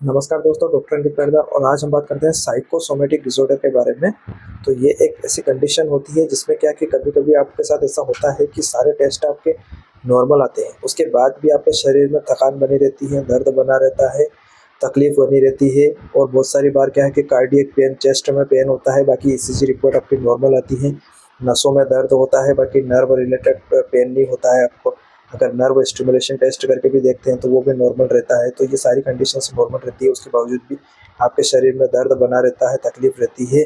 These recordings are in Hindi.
नमस्कार दोस्तों, डॉक्टर अंकित पैरदार और आज हम बात करते हैं साइकोसोमेटिक डिसऑर्डर के बारे में। तो ये एक ऐसी कंडीशन होती है जिसमें क्या कि कभी-कभी आपके साथ ऐसा होता है कि सारे टेस्ट आपके नॉर्मल आते हैं। उसके बाद भी आपके शरीर में थकान बनी रहती है, दर्द बना रहता है, तकलीफ बनी रहती है और बहुत सारी बार क्या है कि कार्डियक पेन, चेस्ट में पेन होता है, बाकी ईसीजी रिपोर्ट आपकी नॉर्मल आती है। नसों में दर्द होता है, बाकी नर्व रिलेटेड पेन नहीं होता है आपको। अगर नर्व स्टिमुलेशन टेस्ट करके भी देखते हैं तो वो भी नॉर्मल रहता है। तो ये सारी कंडीशंस नॉर्मल रहती है, उसके बावजूद भी आपके शरीर में दर्द बना रहता है, तकलीफ रहती है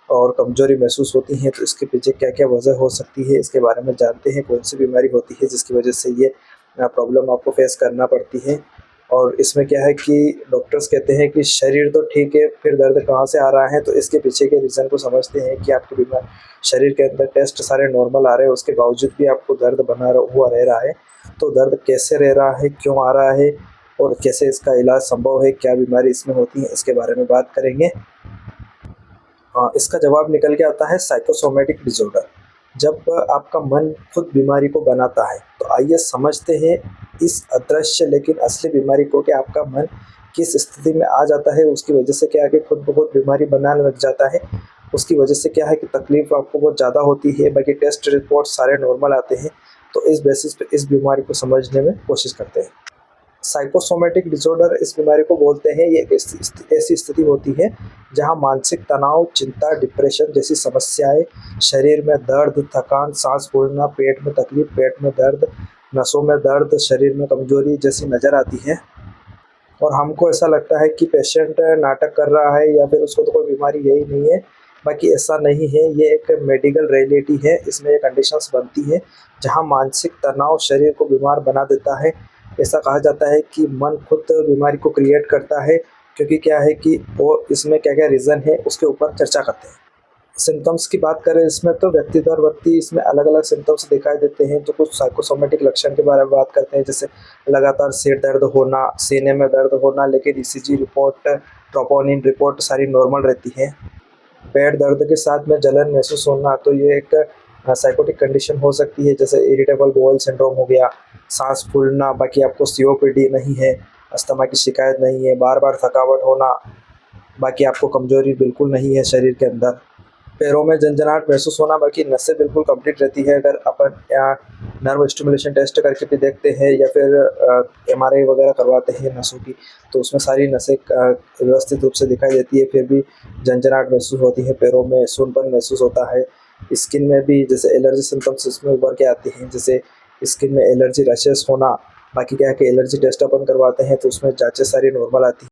और कमजोरी महसूस होती है। तो इसके पीछे क्या क्या वजह हो सकती है, इसके बारे में जानते हैं। कौन सी बीमारी होती है जिसकी वजह से ये प्रॉब्लम आपको फेस करना पड़ती है। और इसमें क्या है कि डॉक्टर्स कहते हैं कि शरीर तो ठीक है, फिर दर्द कहाँ से आ रहा है। तो इसके पीछे के रीज़न को समझते हैं कि आपकी बीमार शरीर के अंदर टेस्ट सारे नॉर्मल आ रहे हैं, उसके बावजूद भी आपको दर्द हुआ रह रहा है। तो दर्द कैसे रह रहा है, क्यों आ रहा है और कैसे इसका इलाज संभव है, क्या बीमारी इसमें होती है, इसके बारे में बात करेंगे। इसका जवाब निकल के आता है साइकोसोमेटिक डिसऑर्डर। जब आपका मन खुद बीमारी को बनाता है, तो आइए समझते हैं इस अदृश्य लेकिन असली बीमारी को कि आपका मन किस स्थिति में आ जाता है। उसकी वजह से क्या है कि खुद ब खुद बीमारी बनाने लग जाता है। उसकी वजह से क्या है कि तकलीफ आपको बहुत ज़्यादा होती है, बाकी टेस्ट रिपोर्ट सारे नॉर्मल आते हैं। तो इस बेसिस पे इस बीमारी को समझने में कोशिश करते हैं। साइकोसोमेटिक डिसऑर्डर इस बीमारी को बोलते हैं। ये एक ऐसी स्थिति होती है जहां मानसिक तनाव, चिंता, डिप्रेशन जैसी समस्याएं, शरीर में दर्द, थकान, सांस फूलना, पेट में तकलीफ, पेट में दर्द, नसों में दर्द, शरीर में कमजोरी जैसी नज़र आती है। और हमको ऐसा लगता है कि पेशेंट नाटक कर रहा है या फिर उसको तो कोई बीमारी यही नहीं है। बाकी ऐसा नहीं है, ये एक मेडिकल रियलिटी है। इसमें ये कंडीशंस बनती है जहां मानसिक तनाव शरीर को बीमार बना देता है। ऐसा कहा जाता है कि मन खुद बीमारी को क्रिएट करता है, क्योंकि क्या है कि वो इसमें क्या क्या रीज़न है उसके ऊपर चर्चा करते हैं। सिम्टम्स की बात करें इसमें, तो व्यक्ति दर व्यक्ति इसमें अलग अलग सिम्टम्स दिखाई देते हैं। जो कुछ साइकोसोमेटिक लक्षण के बारे में बात करते हैं, जैसे लगातार सिर दर्द होना, सीने में दर्द होना, लेकिन ईसीजी रिपोर्ट, ट्रोपोनिन रिपोर्ट सारी नॉर्मल रहती है। पेट दर्द के साथ में जलन महसूस होना, तो ये एक साइकोटिक कंडीशन हो सकती है। जैसे इरिटेबल बाउल सिंड्रोम हो गया, सांस फूलना, बाकी आपको सीओपीडी नहीं है, अस्थमा की शिकायत नहीं है, बार बार थकावट होना, बाकी आपको कमजोरी बिल्कुल नहीं है शरीर के अंदर, पैरों में झंझनाहट महसूस होना, बाकी नसें बिल्कुल कंप्लीट रहती है। अगर अपन नर्व स्टिमुलेशन टेस्ट करके भी देखते हैं या फिर एमआरआई वगैरह करवाते हैं नसों की, तो उसमें सारी नसें व्यवस्थित रूप से दिखाई देती है। फिर भी झंझनाहट महसूस होती है, पैरों में सूनपन महसूस होता है। स्किन में भी जैसे एलर्जी सिम्टम्स इसमें उभर के आते हैं, जैसे स्किन में एलर्जी रशेस होना। बाकी क्या है कि एलर्जी टेस्ट अपन करवाते हैं तो उसमें जाँचें सारी नॉर्मल आती हैं।